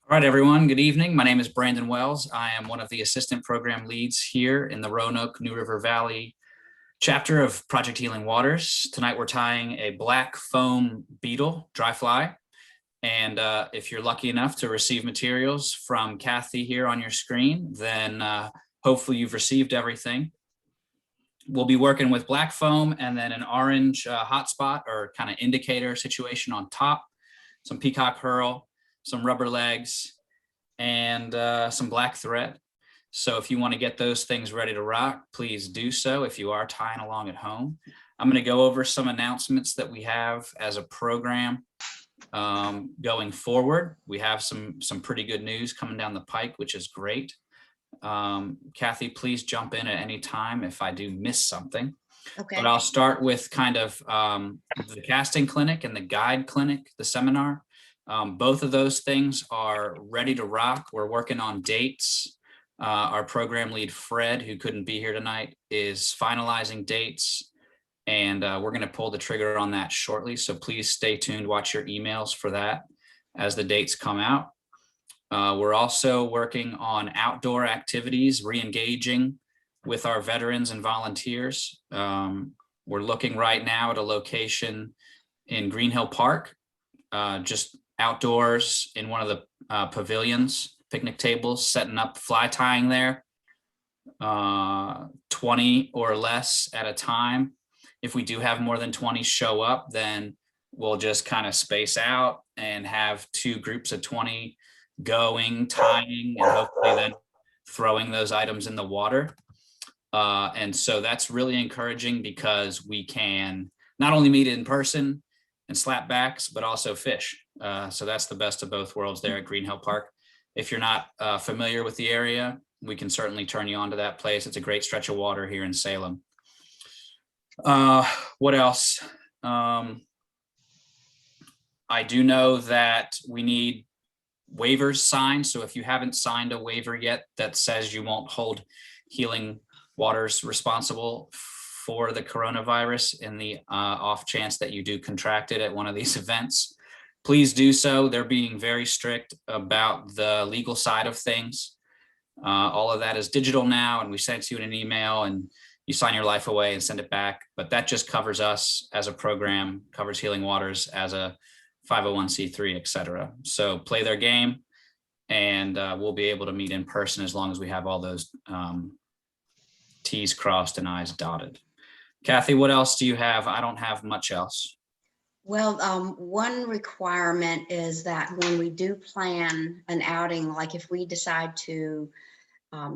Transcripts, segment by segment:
All right, everyone. Good evening. My name is Brandon Wells. I am one of the assistant program leads here in the Roanoke New River Valley chapter of Project Healing Waters. Tonight, we're tying a black foam beetle dry fly. And if you're lucky enough to receive materials from Kathy here on your screen, then hopefully you've received everything. We'll be working with black foam and then an orange hotspot or kind of indicator situation on top, some peacock herl, some rubber legs, and some black thread. So if you want to get those things ready to rock, please do so if you are tying along at home. I'm going to go over some announcements that we have as a program going forward. We have some pretty good news coming down the pike, which is great. Kathy, please jump in at any time if I do miss something. Okay. But I'll start with kind of the casting clinic and the guide clinic, the seminar. Both of those things are ready to rock. We're working on dates. Our program lead, Fred, who couldn't be here tonight, is finalizing dates, and we're going to pull the trigger on that shortly. So please stay tuned, watch your emails for that as the dates come out. We're also working on outdoor activities, re-engaging with our veterans and volunteers. We're looking right now at a location in Green Hill Park, just outdoors in one of the pavilions, picnic tables, setting up fly tying there, 20 or less at a time. If we do have more than 20 show up, then we'll just kind of space out and have two groups of 20 going, tying, and hopefully then throwing those items in the water. And so that's really encouraging because we can not only meet in person and slap backs, but also fish. So that's the best of both worlds there at Green Hill Park. If you're not familiar with the area, we can certainly turn you on to that place. It's a great stretch of water here in Salem. What else? I do know that we need waivers signed. So if you haven't signed a waiver yet that says you won't hold Healing Waters responsible for the coronavirus in the off chance that you do contract it at one of these events, please do so. They're being very strict about the legal side of things. All of that is digital now, and we send you an email and you sign your life away and send it back. But that just covers us as a program, covers Healing Waters as a 501c3, et cetera. So play their game, and we'll be able to meet in person as long as we have all those T's crossed and I's dotted. Kathy, what else do you have? I don't have much else. Well, one requirement is that when we do plan an outing, like if we decide to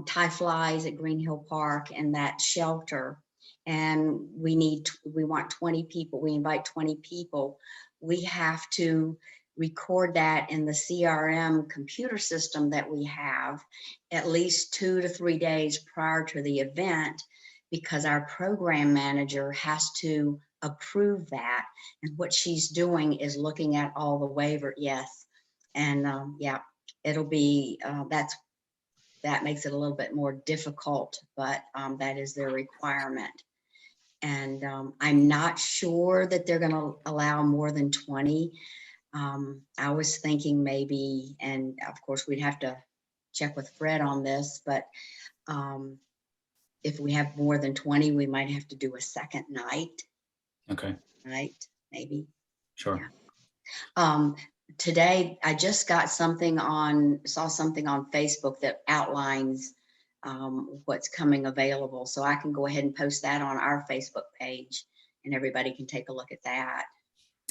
tie flies at Green Hill Park and that shelter, and we want 20 people, we invite 20 people, we have to record that in the CRM computer system that we have at least 2 to 3 days prior to the event, because our program manager has to approve that. And what she's doing is looking at all the waiver. Yes. And yeah, it'll be, that makes it a little bit more difficult, but that is their requirement. And I'm not sure that they're going to allow more than 20. I was thinking maybe, and of course we'd have to check with Fred on this, but if we have more than 20, we might have to do a second night. Okay. Right, maybe. Sure. Yeah. Today, I just got saw something on Facebook that outlines what's coming available. So I can go ahead and post that on our Facebook page and everybody can take a look at that.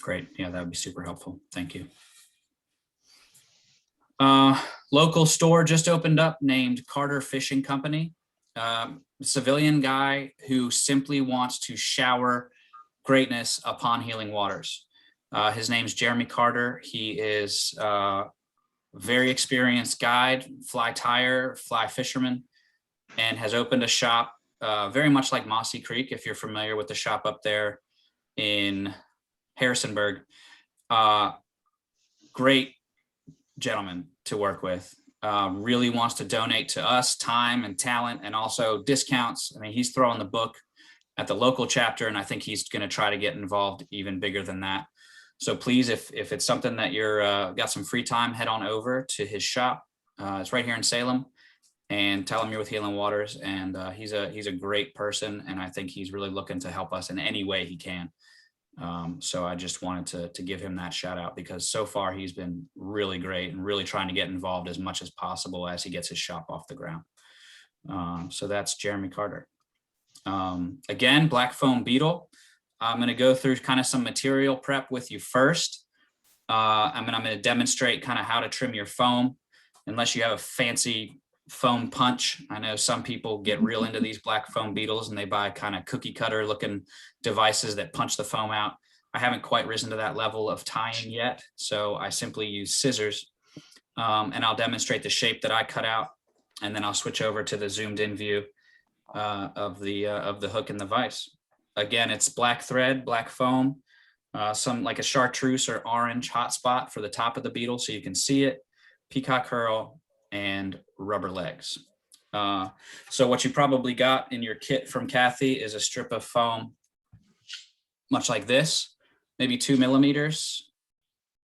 Great. Yeah, that would be super helpful. Thank you. Local store just opened up named Carter Fishing Company. Civilian guy who simply wants to shower greatness upon Healing Waters. His name's Jeremy Carter. He is a very experienced guide, fly tyer, fly fisherman, and has opened a shop very much like Mossy Creek, if you're familiar with the shop up there in Harrisonburg. Great gentleman to work with. Really wants to donate to us time and talent and also discounts. I mean, he's throwing the book at the local chapter, and I think he's going to try to get involved even bigger than that. So please, if it's something that you're got some free time, head on over to his shop. It's right here in Salem, and tell him you're with Healing Waters. And he's a great person, and I think he's really looking to help us in any way he can. So I just wanted to give him that shout out, because so far he's been really great and really trying to get involved as much as possible as he gets his shop off the ground. So that's Jeremy Carter. Again, black foam Beetle. I'm going to go through kind of some material prep with you first. I'm going to demonstrate kind of how to trim your foam, unless you have a fancy foam punch. I know some people get real into these black foam Beetles and they buy kind of cookie cutter looking devices that punch the foam out. I haven't quite risen to that level of tying yet, so I simply use scissors, and I'll demonstrate the shape that I cut out, and then I'll switch over to the zoomed in view of the hook and the vise. Again, it's black thread, black foam, some like a chartreuse or orange hotspot for the top of the Beetle so you can see it, peacock herl, and rubber legs. So what you probably got in your kit from Kathy is a strip of foam, much like this, maybe 2 millimeters.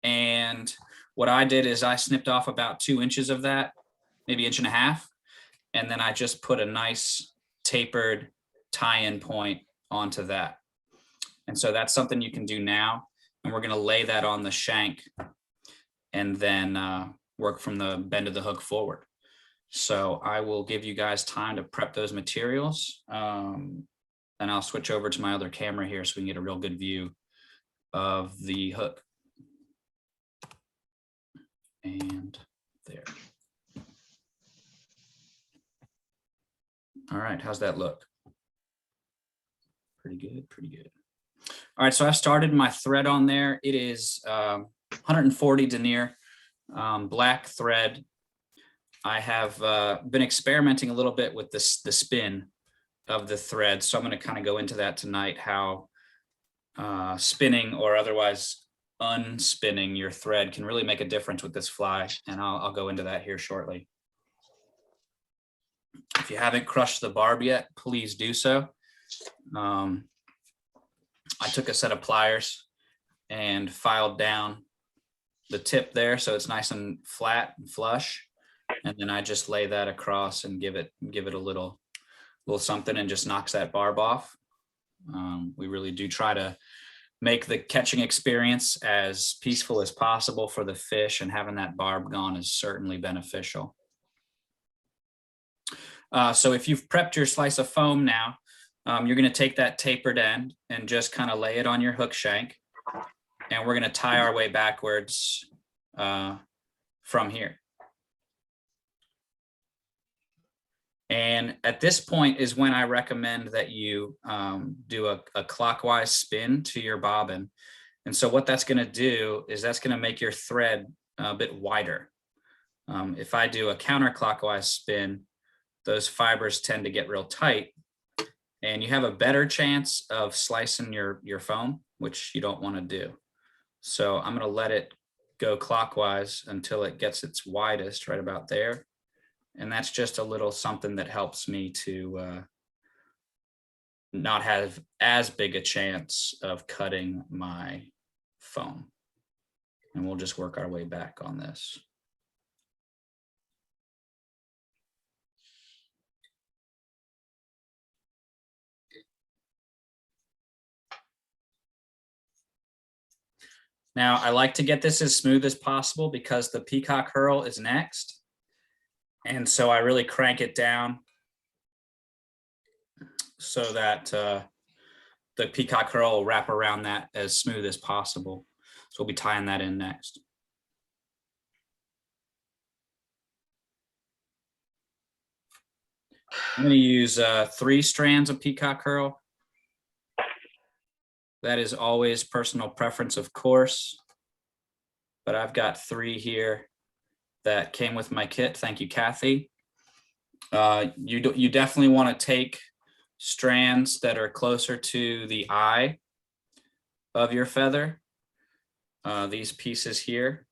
And what I did is I snipped off about 2 inches of that, maybe 1.5 inches. And then I just put a nice tapered tie-in point onto that. And so that's something you can do now. And we're going to lay that on the shank and then work from the bend of the hook forward. So I will give you guys time to prep those materials. And I'll switch over to my other camera here so we can get a real good view of the hook. And there. All right, how's that look? Pretty good, pretty good. All right, so I've started my thread on there. It is 140 denier, black thread. I have been experimenting a little bit with the spin of the thread. So I'm going to kind of go into that tonight, how spinning or otherwise unspinning your thread can really make a difference with this fly. And I'll go into that here shortly. If you haven't crushed the barb yet, please do so. I took a set of pliers and filed down the tip there so it's nice and flat and flush. And then I just lay that across and give it a little something, and just knocks that barb off. We really do try to make the catching experience as peaceful as possible for the fish, and having that barb gone is certainly beneficial. So if you've prepped your slice of foam now, you're going to take that tapered end and just kind of lay it on your hook shank. And we're going to tie our way backwards from here. And at this point is when I recommend that you do a clockwise spin to your bobbin. And so what that's going to do is that's going to make your thread a bit wider. If I do a counterclockwise spin, those fibers tend to get real tight, and you have a better chance of slicing your foam, which you don't want to do. So I'm going to let it go clockwise until it gets its widest, right about there. And that's just a little something that helps me to not have as big a chance of cutting my foam. And we'll just work our way back on this. Now, I like to get this as smooth as possible because the peacock herl is next. And so I really crank it down so that the peacock herl will wrap around that as smooth as possible. So we'll be tying that in next. I'm going to use 3 strands of peacock herl. That is always personal preference, of course, but I've got 3 here that came with my kit. Thank you, Kathy. You definitely want to take strands that are closer to the eye of your feather. These pieces here,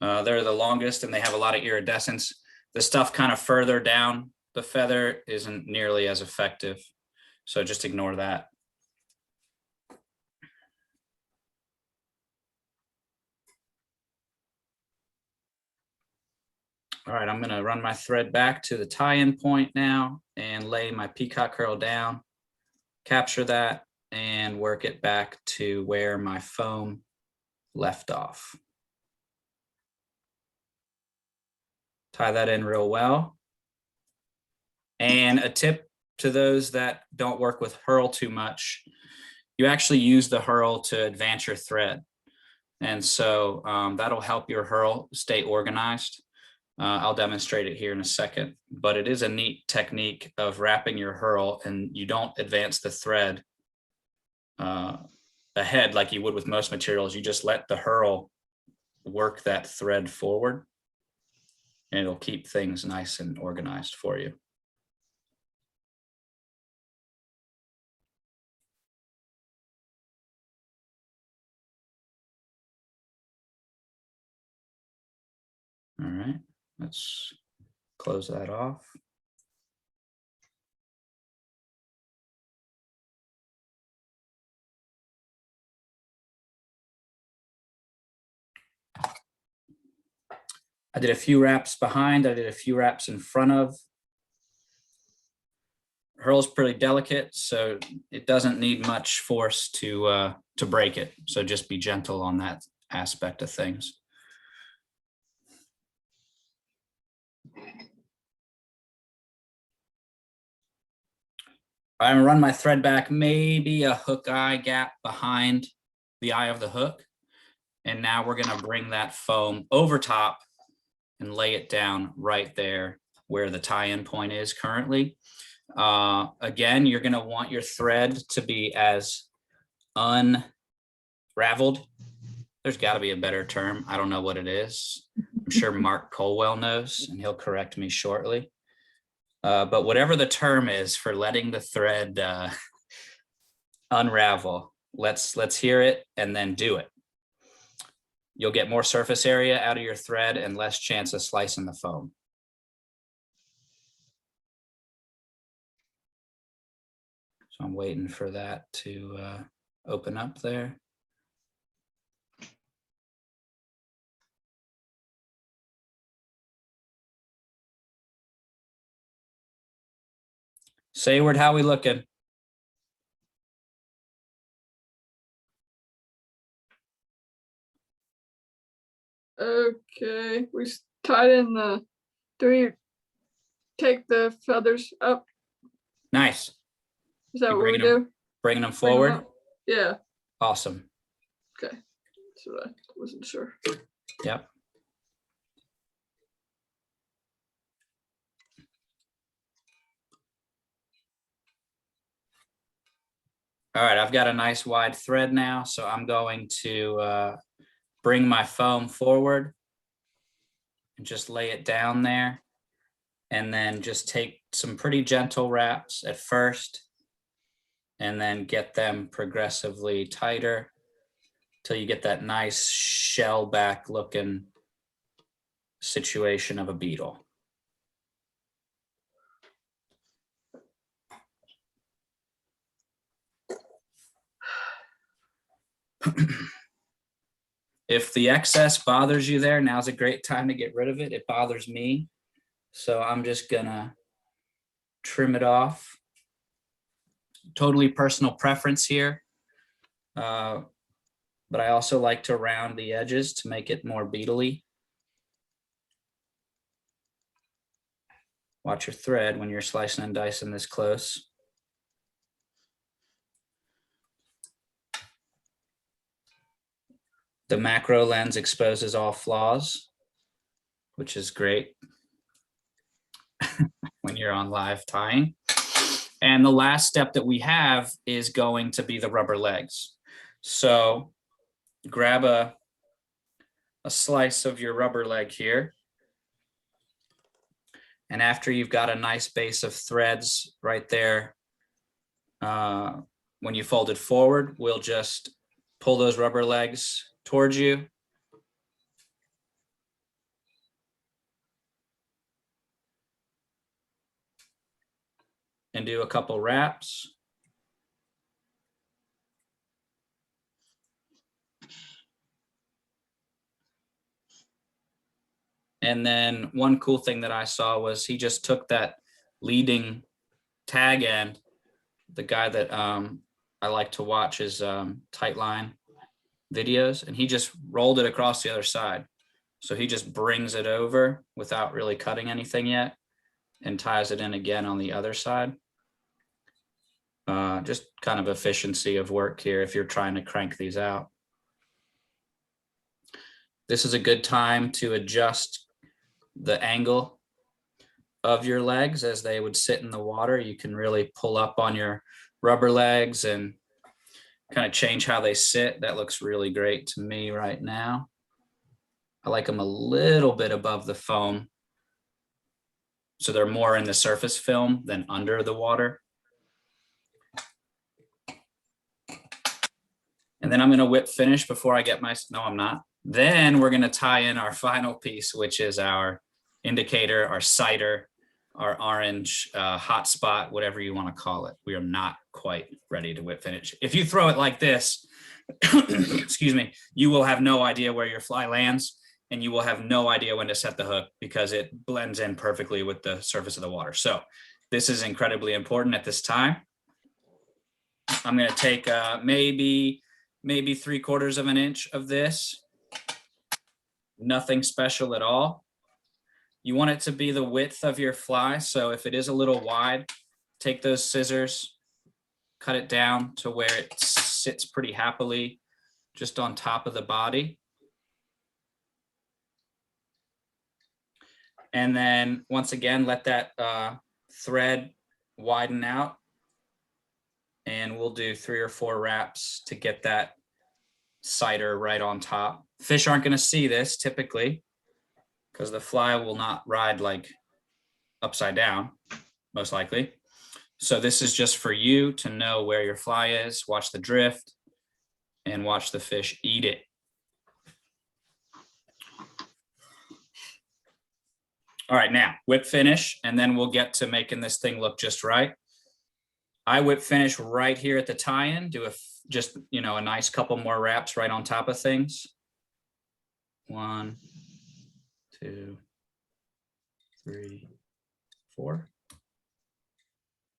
they're the longest and they have a lot of iridescence. The stuff kind of further down the feather isn't nearly as effective, so just ignore that. All right, I'm gonna run my thread back to the tie-in point now and lay my peacock herl down, capture that, and work it back to where my foam left off. Tie that in real well. And a tip to those that don't work with herl too much, you actually use the herl to advance your thread. And so that'll help your herl stay organized. I'll demonstrate it here in a second, but it is a neat technique of wrapping your herl, and you don't advance the thread ahead like you would with most materials. You just let the herl work that thread forward, and it'll keep things nice and organized for you. All right, let's close that off. I did a few wraps behind, I did a few wraps in front of. Herl's pretty delicate, so it doesn't need much force to break it. So just be gentle on that aspect of things. I'm gonna run my thread back maybe a hook eye gap behind the eye of the hook. And now we're gonna bring that foam over top and lay it down right there where the tie-in point is currently. Again, you're gonna want your thread to be as unraveled. There's gotta be a better term. I don't know what it is. I'm sure Mark Colwell knows, and he'll correct me shortly. But whatever the term is for letting the thread unravel, let's hear it and then do it. You'll get more surface area out of your thread and less chance of slicing the foam. So I'm waiting for that to open up there. Sayward, how we looking? Okay, we tied in the, do we take the feathers up? Nice. Is that You what we bringing them- do? Bringing them Bring 'em forward? up? Yeah, Awesome. okay. That's what I wasn't sure. Yep. All right, I've got a nice wide thread now, so I'm going to bring my foam forward and just lay it down there, and then just take some pretty gentle wraps at first, and then get them progressively tighter till you get that nice shell back looking situation of a beetle. If the excess bothers you there, now's a great time to get rid of it. It bothers me. So I'm just gonna trim it off. Totally personal preference here. But I also like to round the edges to make it more beetly. Watch your thread when you're slicing and dicing this close. The macro lens exposes all flaws, which is great when you're on live tying. And the last step that we have is going to be the rubber legs. So grab a slice of your rubber leg here. And after you've got a nice base of threads right there, when you fold it forward, we'll just pull those rubber legs towards you. And do a couple wraps. And then one cool thing that I saw was he just took that leading tag end. The guy that I like to watch his tight line videos, and he just rolled it across the other side. So he just brings it over without really cutting anything yet and ties it in again on the other side. Just kind of efficiency of work here if you're trying to crank these out. This is a good time to adjust the angle of your legs as they would sit in the water. You can really pull up on your rubber legs and kind of change how they sit. That looks really great to me right now. I like them a little bit above the foam, so they're more in the surface film than under the water. And then I'm going to whip finish before I get my, no, I'm not. Then we're going to tie in our final piece, which is our indicator, our sighter, our orange hot spot, whatever you want to call it. We are not quite ready to whip finish. If you throw it like this, excuse me, you will have no idea where your fly lands, and you will have no idea when to set the hook because it blends in perfectly with the surface of the water. So this is incredibly important at this time. I'm going to take maybe 3/4 of an inch of this. Nothing special at all. You want it to be the width of your fly. So if it is a little wide, take those scissors, cut it down to where it sits pretty happily just on top of the body. And then once again, let that thread widen out. And we'll do 3 or 4 wraps to get that sighter right on top. Fish aren't going to see this typically because the fly will not ride like upside down, most likely. So this is just for you to know where your fly is, watch the drift, and watch the fish eat it. All right, now whip finish, and then we'll get to making this thing look just right. I whip finish right here at the tie-in, do just, you know, a nice couple more wraps right on top of things. 1, 2, 3, 4.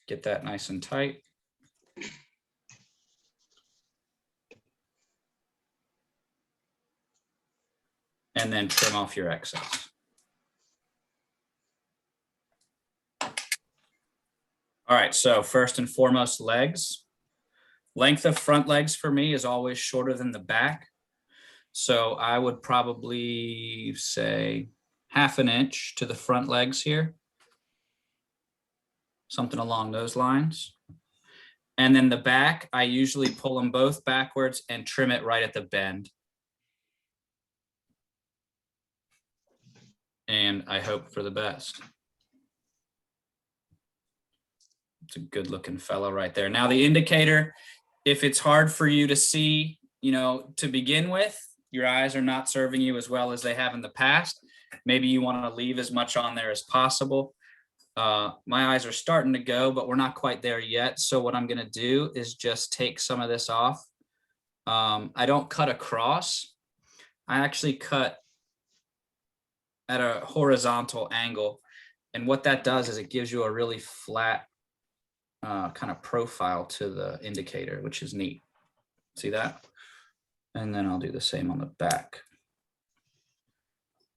Get that nice and tight. And then trim off your excess. All right, so first and foremost, legs. Length of front legs for me is always shorter than the back. So I would probably say 1/2 inch to the front legs here. Something along those lines. And then the back, I usually pull them both backwards and trim it right at the bend. And I hope for the best. It's a good looking fellow right there. Now the indicator, if it's hard for you to see, you know, to begin with, your eyes are not serving you as well as they have in the past. Maybe you want to leave as much on there as possible. My eyes are starting to go, but we're not quite there yet. So what I'm going to do is just take some of this off. I don't cut across. I actually cut at a horizontal angle. And what that does is it gives you a really flat kind of profile to the indicator, which is neat. See that? And then I'll do the same on the back.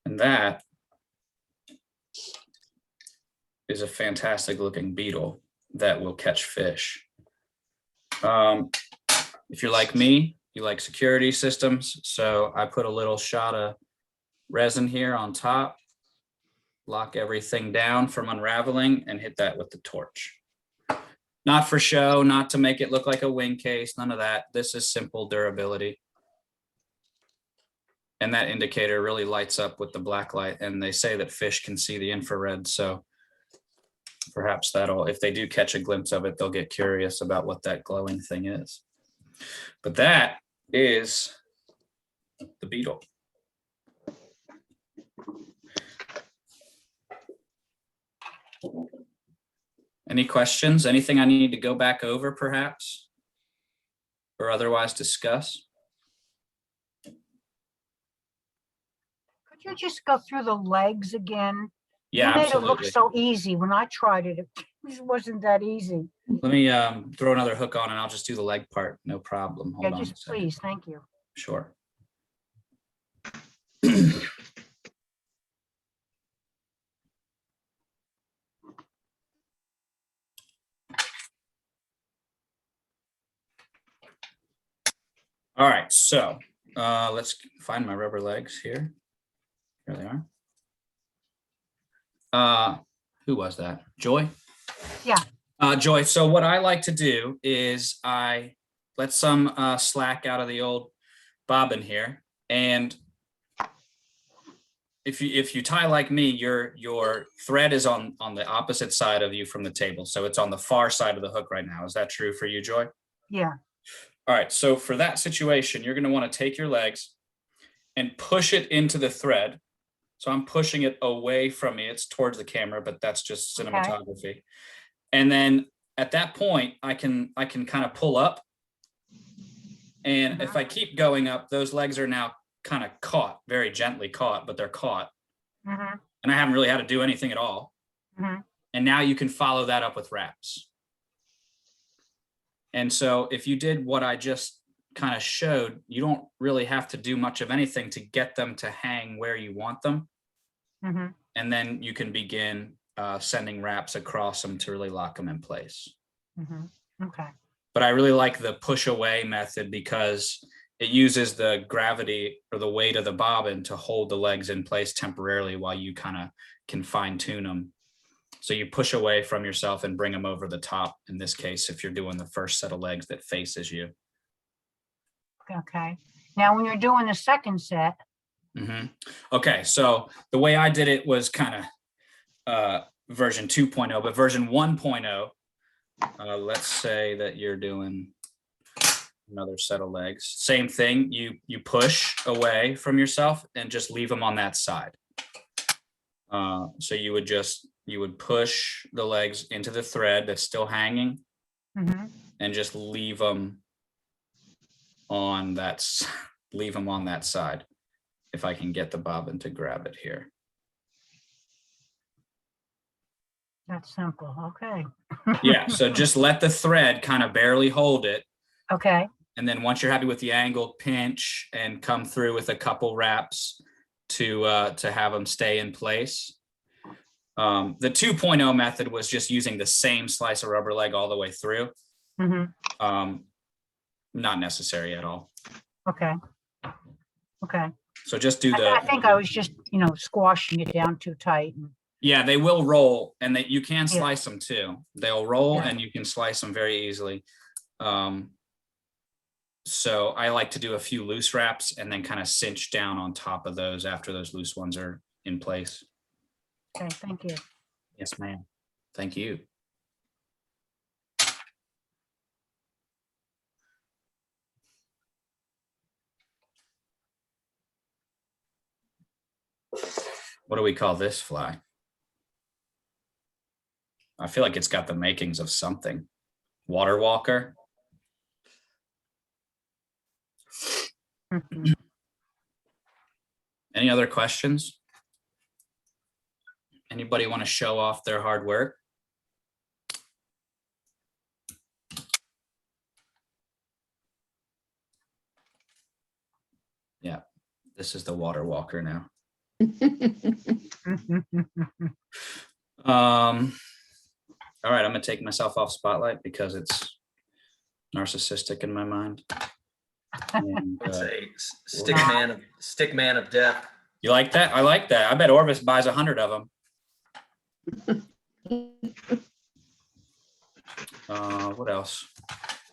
And that is a fantastic looking beetle that will catch fish. If you're like me, you like security systems. So I put a little shot of resin here on top, lock everything down from unraveling, and hit that with the torch. Not for show, not to make it look like a wing case, none of that. This is simple durability. And that indicator really lights up with the black light, and they say that fish can see the infrared. So perhaps that'll, if they do catch a glimpse of it, they'll get curious about what that glowing thing is. But that is the beetle. Any questions? Anything I need to go back over perhaps, or otherwise discuss? Could Could you just go through the legs again? Yeah, You made it look absolutely. so easy. When I tried it, it just wasn't that easy. Let me throw another hook on and I'll just do the leg part. No problem. Hold Yeah, on a just second. please, thank you. Sure. All right, so let's find my rubber legs here. Here they are. Who was that? Joy? Yeah. Joy, so what I like to do is I let some slack out of the old bobbin here. And if you tie like me, your thread is on the opposite side of you from the table. So it's on the far side of the hook right now. Is that true for you, Joy? Yeah. All right, so for that situation, you're going to want to take your legs and push it into the thread. So I'm pushing it away from me. It's towards the camera, but that's just cinematography. And then at that point, I can kind of pull up. And if I keep going up, those legs are now kind of caught, very gently caught, but they're caught. And I haven't really had to do anything at all. And now you can follow that up with wraps. And so if you did what I just kind of showed, you don't really have to do much of anything to get them to hang where you want them. And then you can begin sending wraps across them to really lock them in place. Okay. But I really like the push away method because it uses the gravity or the weight of the bobbin to hold the legs in place temporarily while you kind of can fine tune them. So you push away from yourself and bring them over the top. In this case, if you're doing the first set of legs that faces you. Okay. Now, when you're doing the second set. Okay, so the way I did it was kind of version 2.0, but version 1.0, let's say that you're doing another set of legs. Same thing, you push away from yourself and just leave them on that side. So you would push the legs into the thread that's still hanging and just leave them on that side. If I can get the bobbin to grab it here. That's simple. Okay. Yeah, so just let the thread kind of barely hold it. Okay. And then once you're happy with the angle, pinch and come through with a couple wraps to have them stay in place. The 2.0 method was just using the same slice of rubber leg all the way through. Not necessary at all. Okay. Okay. So just do I think I was just, squashing it down too tight. Yeah, they will roll, and you can slice them too. They'll roll, and you can slice them very easily. So I like to do a few loose wraps and then kind of cinch down on top of those after those loose ones are in place. Okay, thank you. Yes, ma'am. Thank you. What do we call this fly? I feel like it's got the makings of something. Water walker. Any other questions? Anybody want to show off their hard work? Yeah, this is the water walker now. All right, I'm gonna take myself off spotlight because it's narcissistic in my mind. And, It's a stick man of death. You like that? I like that. I bet Orvis buys 100 of them. What else?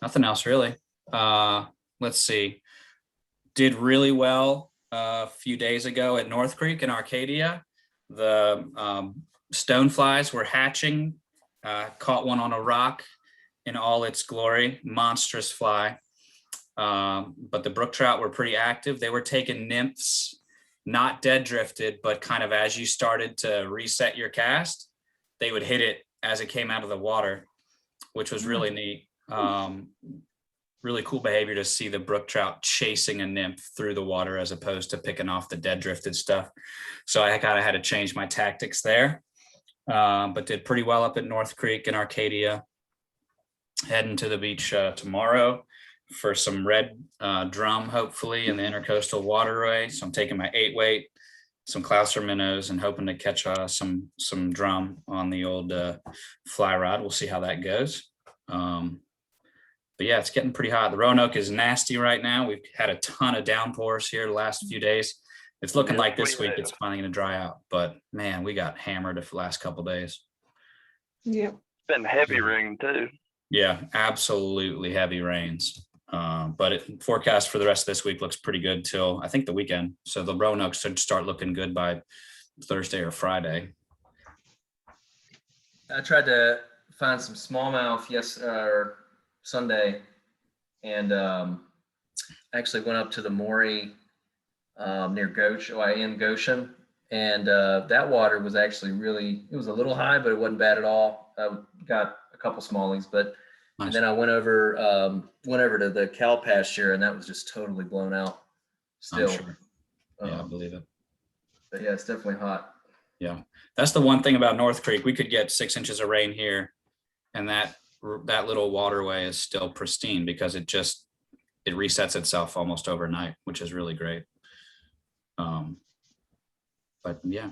Nothing else really. Let's see. Did really well a few days ago at North Creek in Arcadia. The stoneflies were hatching. Caught one on a rock in all its glory. Monstrous fly. But the brook trout were pretty active. They were taking nymphs, not dead drifted, but kind of as you started to reset your cast, they would hit it as it came out of the water, which was really neat. really cool behavior to see the brook trout chasing a nymph through the water as opposed to picking off the dead drifted stuff. So I kind of had to change my tactics there, but did pretty well up at North Creek in Arcadia. Heading to the beach tomorrow for some red drum, hopefully in the intercoastal waterway. So I'm taking my 8-weight, some Clouser minnows, and hoping to catch some drum on the old fly rod. We'll see how that goes. But yeah, it's getting pretty hot. The Roanoke is nasty right now. We've had a ton of downpours here the last few days. It's looking like this week it's finally going to dry out. But man, we got hammered the last couple of days. Yep. Been heavy rain too. Yeah, absolutely heavy rains. But forecast for the rest of this week looks pretty good till I think the weekend. So the Roanoke should start looking good by Thursday or Friday. I tried to find some smallmouth or Sunday, and actually went up to the Maury near OIM Goshen, and that water was actually it was a little high, but it wasn't bad at all. I got a couple smallies, but Nice. and then I went over to the cow pasture, and that was just totally blown out still. I'm sure. Yeah, I believe it. But yeah, it's definitely hot. Yeah, that's the one thing about North Creek. We could get 6 inches of rain here, and that little waterway is still pristine because it resets itself almost overnight, which is really great. But yeah.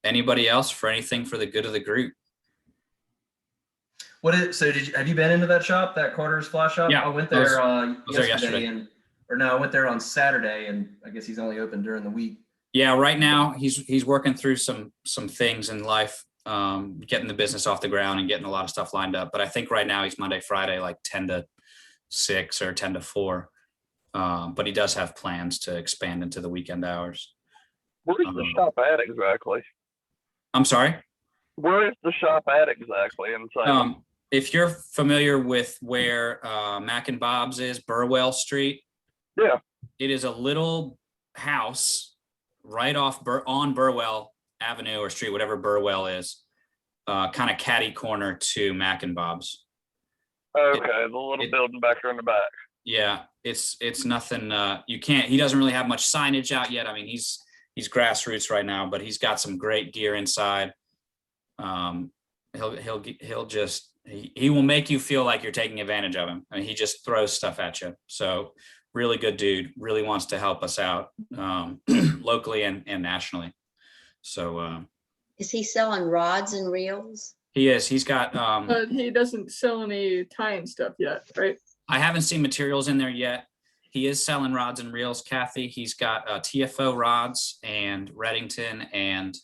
Anybody else for anything for the good of the group? Have you been into that shop, that Carter's Fly Shop? Yeah, I went there yesterday. I went there on Saturday, and I guess he's only open during the week. Yeah, right now he's working through some things in life, getting the business off the ground and getting a lot of stuff lined up. But I think right now he's Monday, Friday, like 10 to 6 or 10 to 4. But he does have plans to expand into the weekend hours. Where's the shop at exactly? I'm sorry? Where is the shop at exactly in Salem? If you're familiar with where Mac and Bob's is, Burwell Street. Yeah. It is a little house right off on Burwell Avenue or Street, whatever Burwell is, kind of catty corner to Mac and Bob's. Okay, the little building back there in the back. Yeah, it's nothing. He doesn't really have much signage out yet. I mean, he's grassroots right now, but he's got some great gear inside. He will make you feel like you're taking advantage of him. I mean, he just throws stuff at you. So really good dude, really wants to help us out locally and nationally. So Is he selling rods and reels? he is. He's got But he doesn't sell any tying stuff yet, right? I haven't seen materials in there yet. He is selling rods and reels, Kathy. He's got TFO rods and Reddington and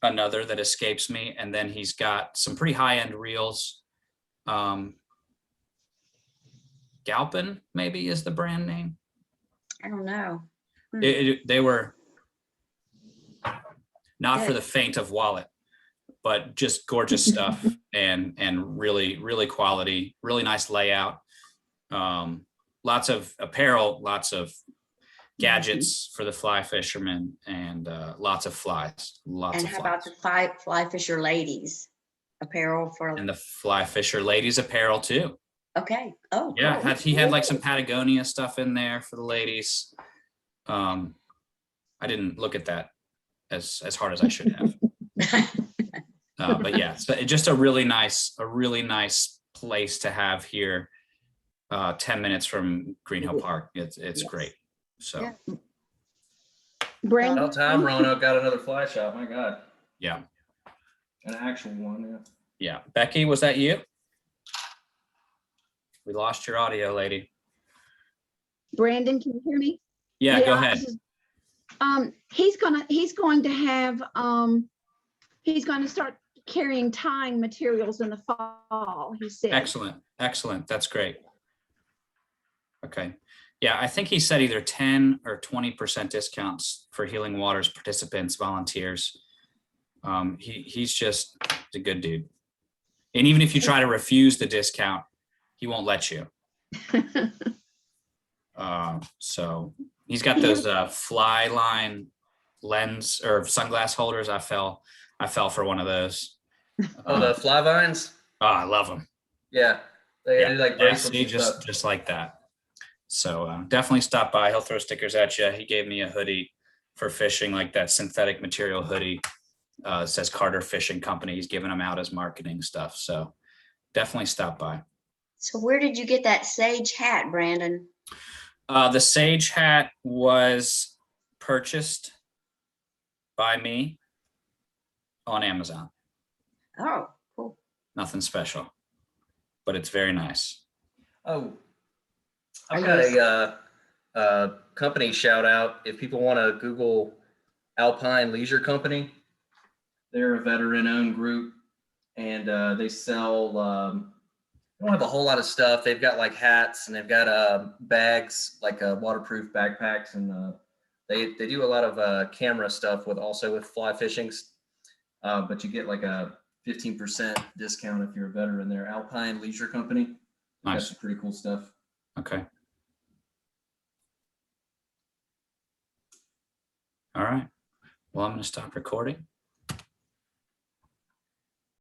another that escapes me. And then he's got some pretty high-end reels. Galpin maybe is the brand name. I don't know. They were not for Good. the faint of wallet, but just gorgeous stuff and really, really quality, really nice layout. Lots of apparel, lots of gadgets for the fly fishermen, and lots of flies. And how about the fly fisher ladies apparel for? And the fly fisher ladies apparel too. Okay. Oh, Yeah, cool. he had like some Patagonia stuff in there for the ladies. I didn't look at that as hard as I should have. But yeah, so just a really nice place to have here. 10 minutes from Green Hill Park. It's Yes. great. So Yeah. Brandon, About time Roanoke got another fly shop. My God, yeah. an actual one. Yeah. Becky, was that you? We lost your audio, lady. Brandon, can you hear me? Yeah, go I ahead. was just- he's going to have, he's going to start carrying tying materials in the fall, he said. Excellent. That's great. Okay. Yeah, I think he said either 10 or 20% discounts for Healing Waters participants, volunteers. He's just a good dude. And even if you try to refuse the discount, he won't let you. So he's got those fly line lens or sunglass holders. I fell for one of those. Oh, the fly vines. Oh, I love them. Yeah, They Yeah. do like Yeah, bracelets see, and stuff. just like that. So definitely stop by. He'll throw stickers at you. He gave me a hoodie for fishing, like that synthetic material hoodie. It says Carter Fishing Company. He's giving them out as marketing stuff. So definitely stop by. So where did you get that sage hat, Brandon? The sage hat was purchased by me on Amazon. Oh, cool. Nothing special, but it's very nice. Oh, Are I've you got a company shout out. If people want to Google Alpine Leisure Company, they're a veteran-owned group, and they sell. They don't have a whole lot of stuff. They've got like hats, and they've got bags, like waterproof backpacks, and they do a lot of camera stuff with fly fishing. But you get like a 15% discount if you're a veteran there. Alpine Leisure Company. Got Nice. some pretty cool stuff. Okay. All right. Well, I'm going to stop recording.